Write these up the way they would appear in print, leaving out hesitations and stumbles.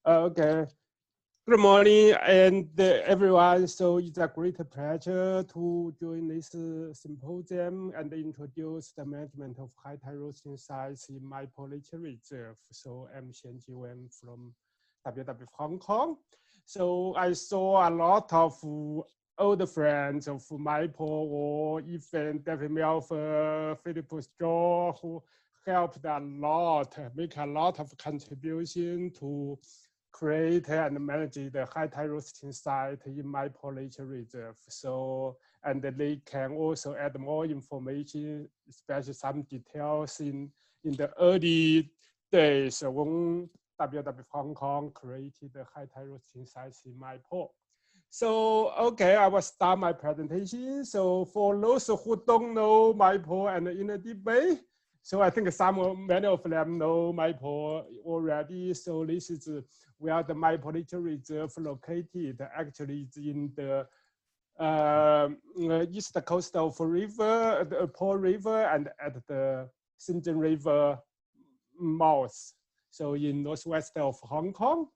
Okay. Good morning, and everyone. So it's a great pleasure to join this symposium and introduce the management of high tide roasting sites in my nature reserve. So I'm Xianji Wen from WWF Hong Kong. So I saw a lot of old friends of Michael or even David Melfer, Philip Straw, who helped a lot, make a lot of contribution to create and manage the high tide roasting site in my nature reserve. So, and they can also add more information, especially some details in the early days when WWF Hong Kong created the high tide roasting sites in my port. So, okay, I will start my presentation. So for those who don't know my port and in the debate, so I think many of them know Maipo already. So this is where the Maipo Nature Reserve located. Actually, it's in the east coast of the Po River and at the Shenzhen River mouth. So in northwest of Hong Kong.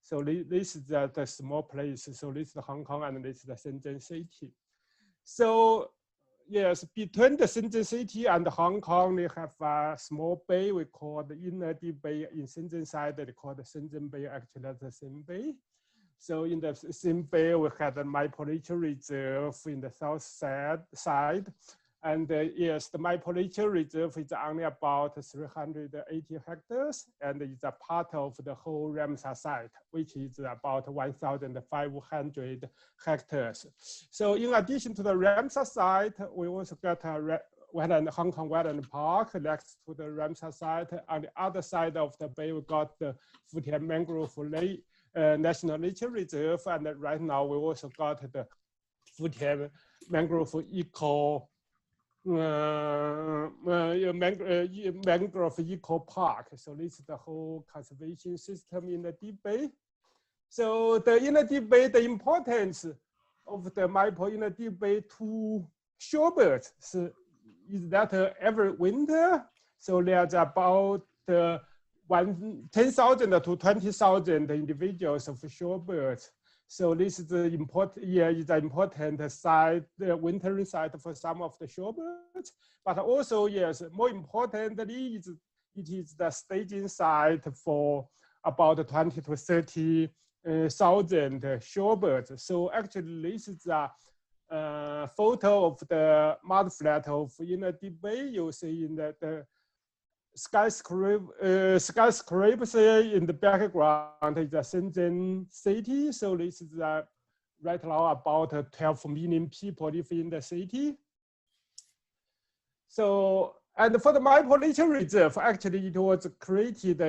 So this is the small place. So this is Hong Kong and this is the Shenzhen city. So yes, between the Shenzhen city and Hong Kong, they have a small bay we call the Inner Deep Bay. In Shenzhen side, they call the Shenzhen Bay, actually that's the same bay. So in the same bay, we had the Maipo Nature Reserve in the south side. And yes, the Maipo Nature Reserve is only about 380 hectares, and it's a part of the whole Ramsar site, which is about 1,500 hectares. So in addition to the Ramsar site, we also got a Hong Kong Wetland Park next to the Ramsar site. On the other side of the bay, we got the Futian Mangrove National Nature Reserve, and right now we also got the Futian Mangrove Mangrove Eco Park. So this is the whole conservation system in the Deep Bay. So in the Deep Bay, the importance of the Maipo in the Deep Bay to shorebirds is that every winter, so there's about 10,000 to 20,000 individuals of shorebirds. So this is the important site, the wintering site for some of the shorebirds. But also, yes, more importantly, it is the staging site for about 20 to 30,000 shorebirds. So actually, this is a photo of the mudflat of Inner Deep Bay. You see in the skyscrapers in the background is the Shenzhen city. So this is right now about 12 million people live in the city. So, and for the Maipo Nature Reserve, actually it was created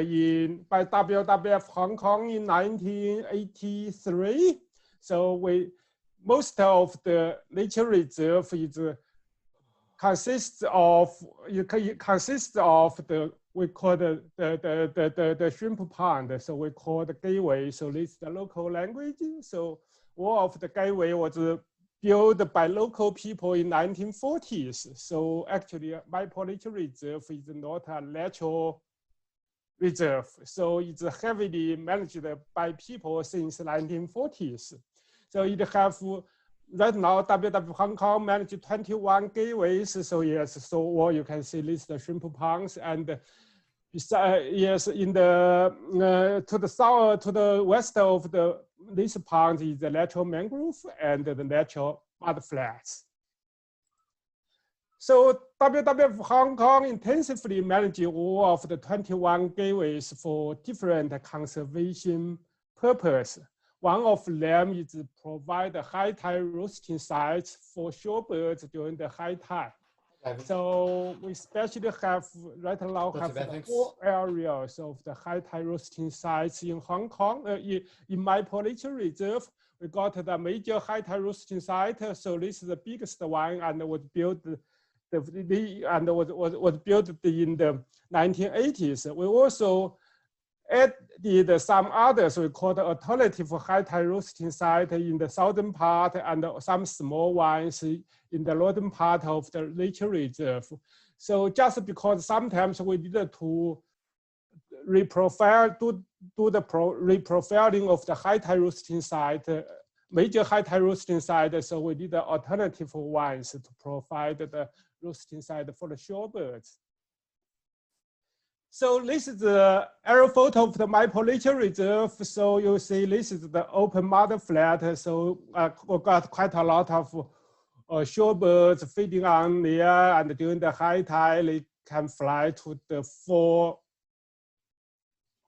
by WWF Hong Kong in 1983. So most of the nature reserve consists of the we call the shrimp pond. So we call the gateway. So this is the local language. So all of the gateway was built by local people in 1940s. So actually, Maipo Nature Reserve is not a natural reserve. So it's heavily managed by people since 1940s. So it have right now, WWF Hong Kong managed 21 gateways. So yes, so all you can see this the shrimp ponds, and yes, in the to the south, to the west of this pond is the natural mangrove and the natural mudflats. So WWF Hong Kong intensively managed all of the 21 gateways for different conservation purposes. One of them is to provide high tide roosting sites for shorebirds during the high tide. So we especially have right now have 4 areas of the high tide roosting sites in Hong Kong. In Maipo Nature Reserve, we got the major high tide roosting site. So this is the biggest one, and was built was built in the 1980s. We also added some others we call the alternative high tide roosting site in the southern part and some small ones in the northern part of the nature reserve. So just because sometimes we needed to reprofile, do do the reprofiling of the high tide roosting site, major high tide roosting site. So we did the alternative ones to provide the roosting site for the shorebirds. So this is the aerial photo of the Maipo Nature Reserve. So you see this is the open mud flat. So we got quite a lot of shorebirds feeding on there, and during the high tide, they can fly to the 4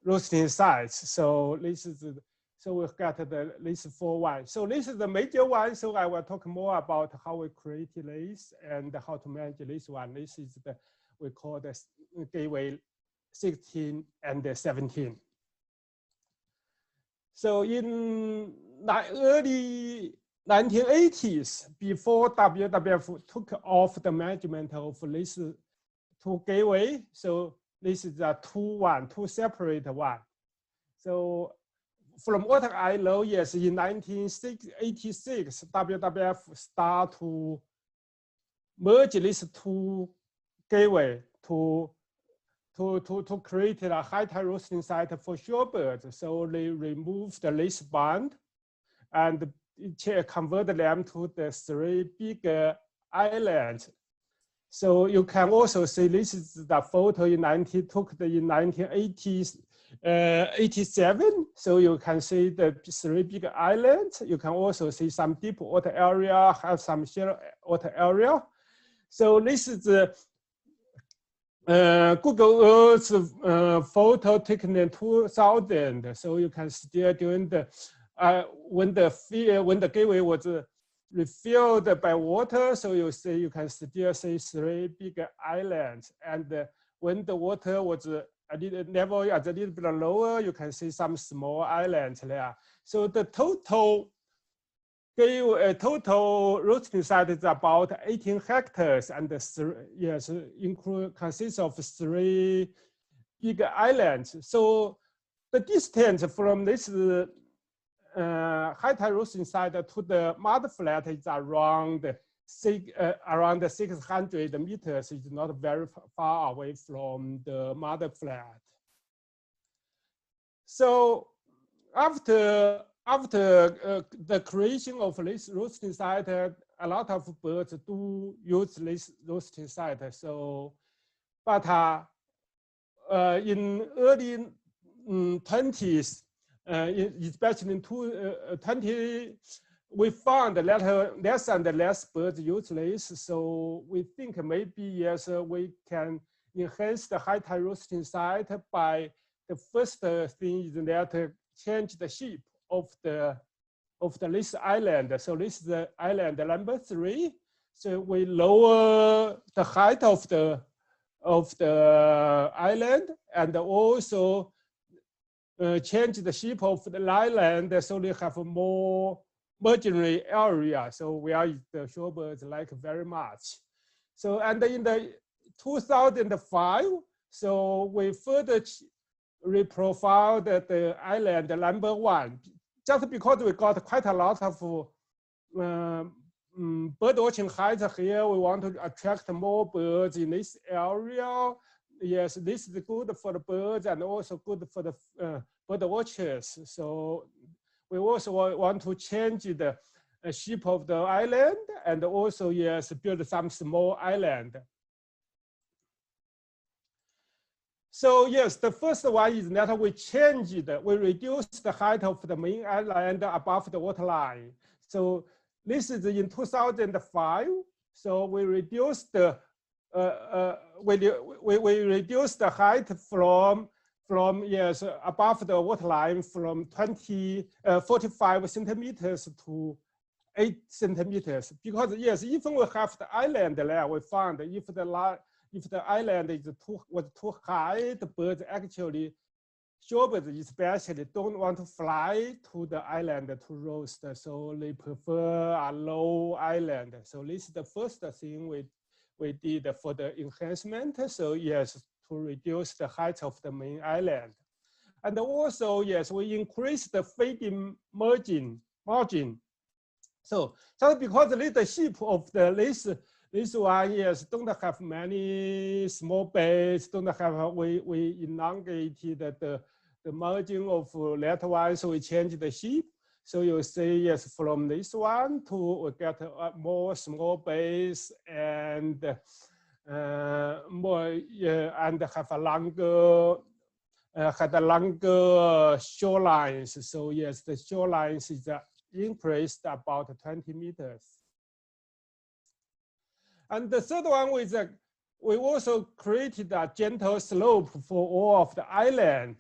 roosting sites. So this is so we've got this 4 one. So this is the major one. So I will talk more about how we created this and how to manage this one. This is the we call the gateway 16 and 17. So in early 1980s, before WWF took off the management of these 2 gateway, so this is a two separate one. So from what I know, yes, in 1986, WWF start to merge these 2 gateway to create a high tide roosting site for shorebirds. So they removed the lace band and converted them to the 3 big islands. So you can also see this is the photo in 1987. So you can see the 3 big islands. You can also see some deep water area, have some shallow water area. So this is the Google Earth photo taken in 2000. So you can still during the when the gateway was refilled by water. So you can still see 3 big islands. And when the water was a little bit lower, you can see some small islands there. So the total roosting site is about 18 hectares, and consists of 3 big islands. So the distance from this high tide roosting site to the mud flat is around 600 meters. It's not very far away from the mud flat. So after the creation of this roosting site, a lot of birds do use this roosting site. So, but in early 20s, especially in 2020, we found that less and less birds use this. So we think maybe yes, we can enhance the high tide roosting site by the first thing is that change the shape of this island. So this is the island number 3. So we lower the height of the island, and also change the shape of the island so they have more marginal area. So where the shorebirds like very much. So and in the 2005, so we further reprofiled the island number 1, just because we got quite a lot of bird watching heights here. We want to attract more birds in this area. Yes, this is good for the birds and also good for the bird watchers. So we also want to change the shape of the island, and also yes, build some small island. So yes, the first one is that we reduced the height of the main island above the waterline. So this is in 2005. So we reduced the we reduced the height from yes above the waterline from 45 centimeters to 8 centimeters. Because yes, even we have the island there, we found if the island was too high, the birds actually, shorebirds especially, don't want to fly to the island to roost. So they prefer a low island. So this is the first thing we did for the enhancement. So yes, to reduce the height of the main island. And also, yes, we increased the feeding margin. So just because the shape of this one, yes, don't have many small bays, don't have, we elongated the margin of that one, so we change the shape. So you see, yes, from this one to we get a more small base and more and have a longer had a longer shorelines. So yes, the shorelines is increased about 20 meters. And the third one was we also created a gentle slope for all of the island,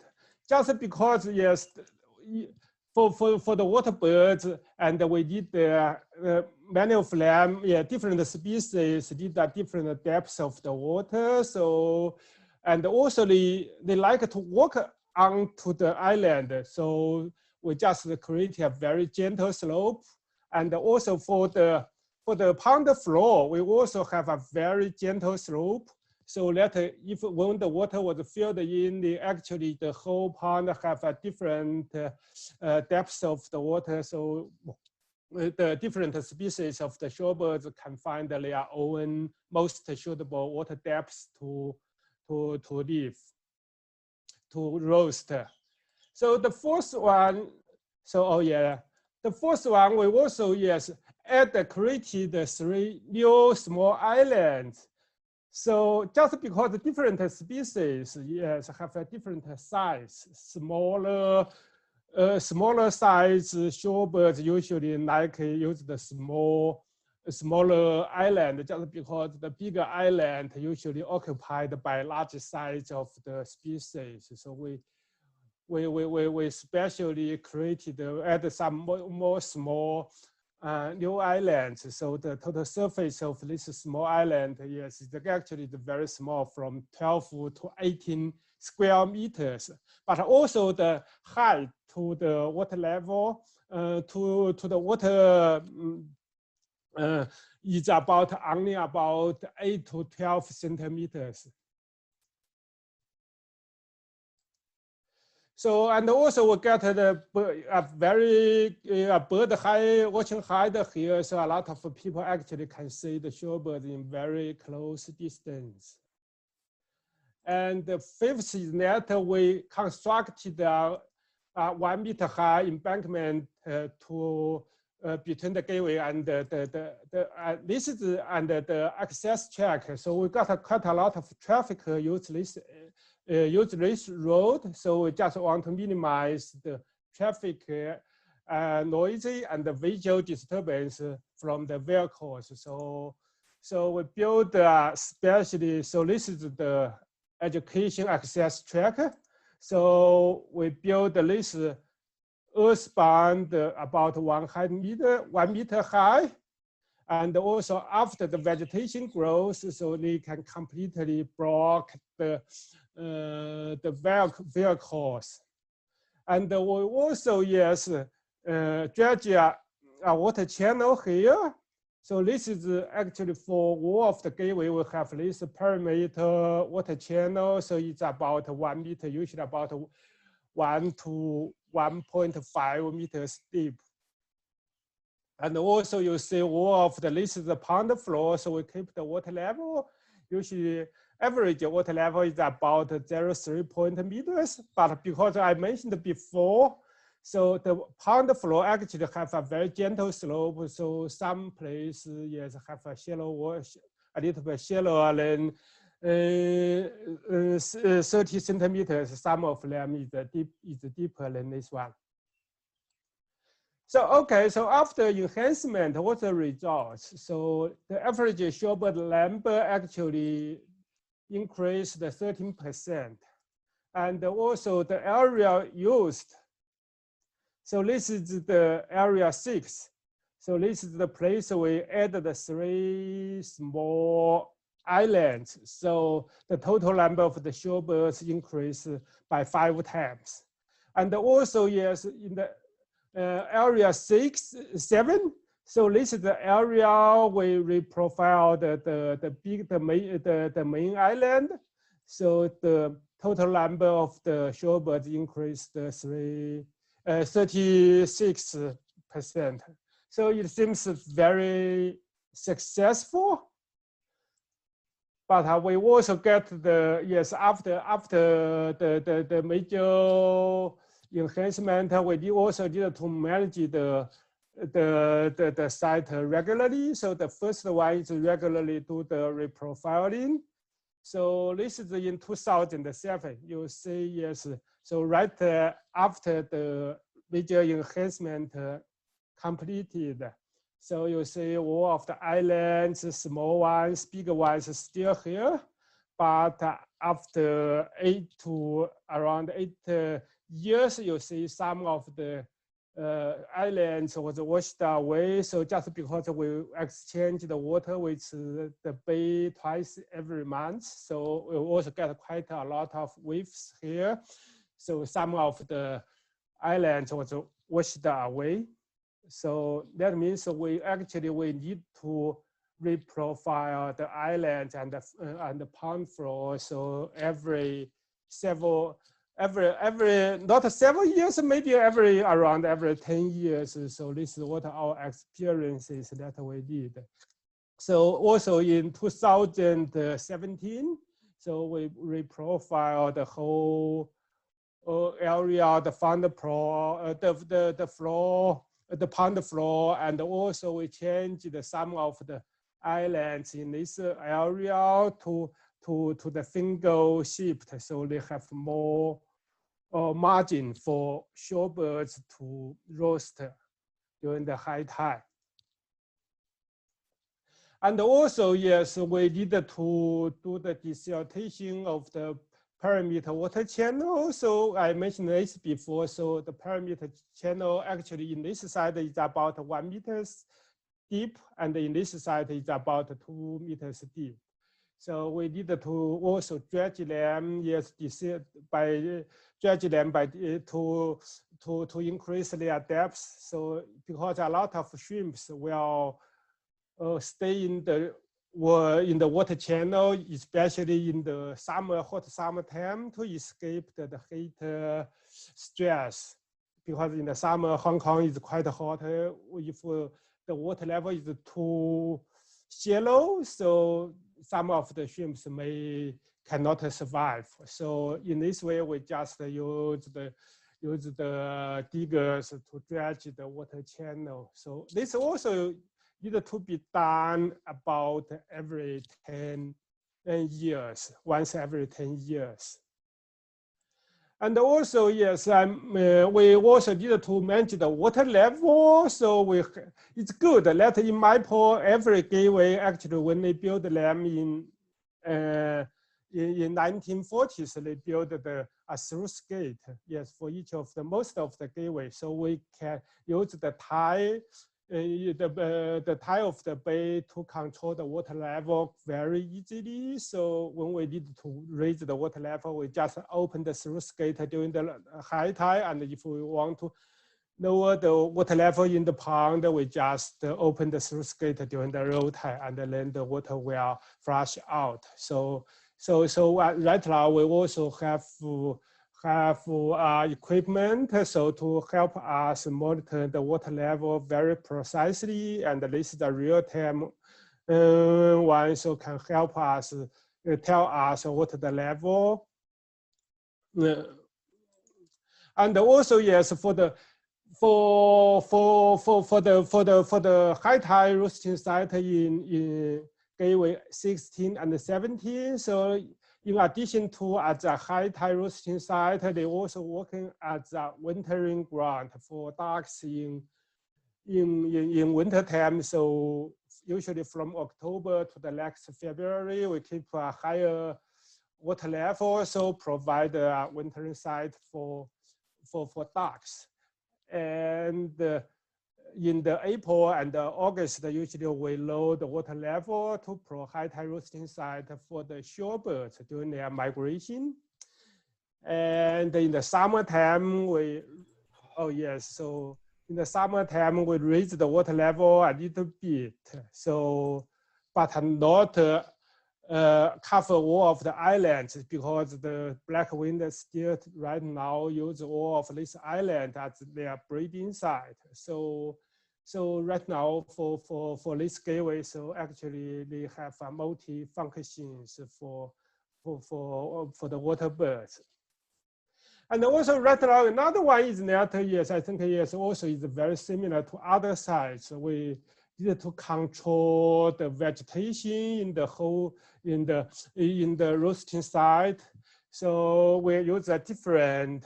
just because yes, for the water birds, and we did many of them, yeah, different species did at different depths of the water. So, and also they like to walk onto the island. So we just create a very gentle slope, and also for the pond floor, we also have a very gentle slope. So that if when the water was filled in, actually the whole pond have a different depths of the water. So the different species of the shorebirds can find their own most suitable water depths to live, to roost. So the fourth one, the fourth one we also created 3 new small islands. So just because different species, yes, have a different size, smaller size shorebirds usually like use the smaller island, just because the bigger island usually occupied by large size of the species. So we specially created add some more small new islands. So the total surface of this small island, yes, is actually very small, from 12 to 18 square meters. But also the height to the water level, to the water is only about 8 to 12 centimeters. So, and also we get a very bird watching height here. So a lot of people actually can see the shorebird in very close distance. And the fifth is that we constructed a 1 meter high embankment to between the gateway and this is the access track. So we got quite a lot of traffic use this road. So we just want to minimize the traffic noisy and the visual disturbance from the vehicles. So we build especially, so this is the education access track. So we build this earthbound about 1 meter high. And also after the vegetation grows, so they can completely block the vehicles. And we also dredge a water channel here. So this is actually for all of the gateway, we have this perimeter water channel. So it's about 1 meter, usually about 1 to 1.5 meters deep. And also you see all of this is the pond floor, so we keep the water level. Usually average water level is about 0.3 meters, but because I mentioned before, so the pond floor actually have a very gentle slope. So some places have a shallow water, a little bit shallower than 30 centimeters. Some of them is deeper than this one. So, okay, so after enhancement, what's the results? So the average shorebird number actually increased 13%. And also the area used. So this is the area 6. So this is the place we added the 3 small islands. So the total number of the shorebirds increased by 5 times. And also, yes, in the area 7. So this is the area we reprofiled the main island. So the total number of the shorebirds increased 36%. So it seems very successful. but we also get the, yes, after the major enhancement, we also need to manage the site regularly. So the first one is regularly do the reprofiling. So this is in 2007, you see, yes. So right after the major enhancement completed, so you see all of the islands, small ones, big ones are still here. But after around 8 years, you see some of the islands was washed away. So just because we exchange the water with the bay twice every month, so we also get quite a lot of waves here. So some of the islands was washed away. So that means we need to reprofile the islands and the pond floor. So every not several years, maybe around every 10 years. So this is what our experiences that we did. So also in 2017, so we reprofiled the whole area, the pond floor, the pond floor, and also we changed some of the islands in this area to the single shift, so they have more margin for shorebirds to roost during the high tide. And also, yes, we needed to do the deceleration of the perimeter water channel. So I mentioned this before. So the perimeter channel actually in this side is about 1 meter deep, and in this side is about 2 meters deep. So we needed to also dredge them, yes, dredge them to increase their depth. So because a lot of shrimps will stay in the water channel, especially in the hot summer time, to escape the heat stress. Because in the summer, Hong Kong is quite hot. If the water level is too shallow, so some of the shrimps cannot survive. So in this way, we just use the diggers to dredge the water channel. So this also needed to be done about every 10 years, once every 10 years. And also, yes, we also needed to manage the water level. So it's good that in my pool, every gateway, actually, when they built them in 1940s, they built a sluice gate, yes, for most of the gateway. So we can use the tide, the tide of the bay to control the water level very easily. So when we need to raise the water level, we just open the sluice gate during the high tide. And if we want to lower the water level in the pond, we just open the sluice gate during the low tide, and then the water will flush out. So right now we also have equipment so to help us monitor the water level very precisely, and this is the real-time one, so can help us tell us what the level. And also, yes, for the high tide roosting site in gateway 16 and 17, so in addition to at the high tide roosting site, they also working at the wintering ground for ducks in winter time. So usually from October to the next February, we keep a higher water level, so provide a wintering site for ducks. And in the April and August, usually we lower the water level to high tide roosting site for the shorebirds during their migration. And in the summertime, so in the summertime, we raise the water level a little bit. So, but not cover all of the islands, because the black wind still right now use all of this island as their breeding site. So So right now for this gateway, so actually they have multi functions for the water birds. And also right now, another one is that, yes, I think yes, also is very similar to other sites. We need to control the vegetation in the whole, in the roosting site. So we use a different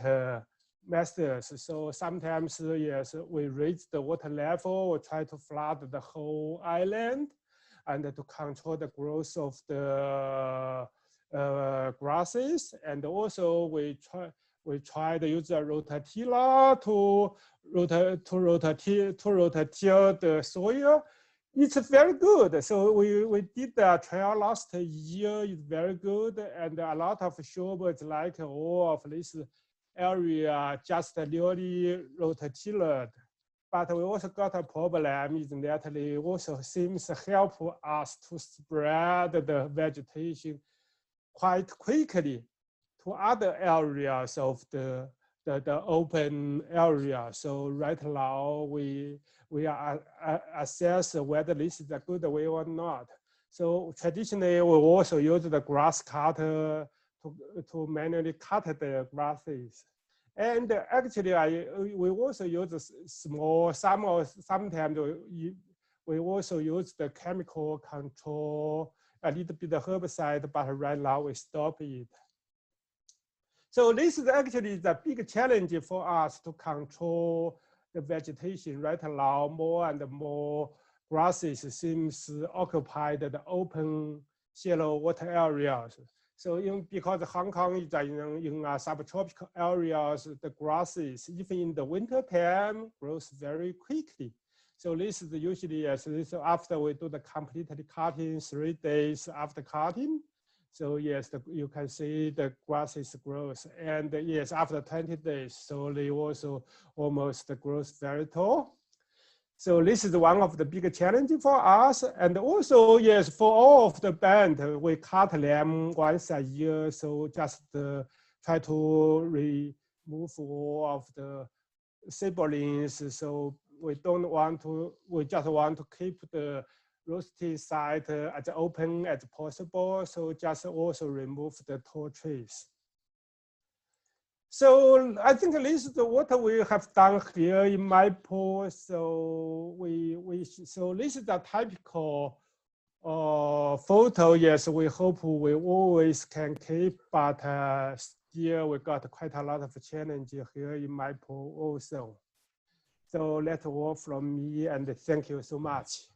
methods. So sometimes, yes, we raise the water level, we try to flood the whole island and to control the growth of the grasses. And also we try to use a rototiller to rototill the soil. It's very good. So we did a trial last year. It's very good, and a lot of shorebirds like all of this area just newly rototillered. But we also got a problem is that they also seems help us to spread the vegetation quite quickly to other areas of the open area. So right now we are assess whether this is a good way or not. So traditionally we also use the grass cutter to manually cut the grasses. And actually we also use small, sometimes we also use the chemical control, a little bit of herbicide, but right now we stop it. So this is actually the big challenge for us to control the vegetation. Right now, more and more grasses seems occupied the open shallow water areas. So because Hong Kong is in subtropical areas, the grasses, even in the winter time, grows very quickly. So this is usually after we do the completely cutting, 3 days after cutting. So yes, you can see the grasses grows, and yes, after 20 days, so they also almost grows very tall. So this is one of the big challenges for us, and also yes, for all of the band, we cut them once a year. So just try to remove all of the saplings. So we don't want to. We just want to keep the roosting site as open as possible. So just also remove the tall trees. So I think this is what we have done here in my pool. So so this is a typical photo. Yes, we hope we always can keep, but still we got quite a lot of challenge here in my pool also. So that's all from me, and thank you so much.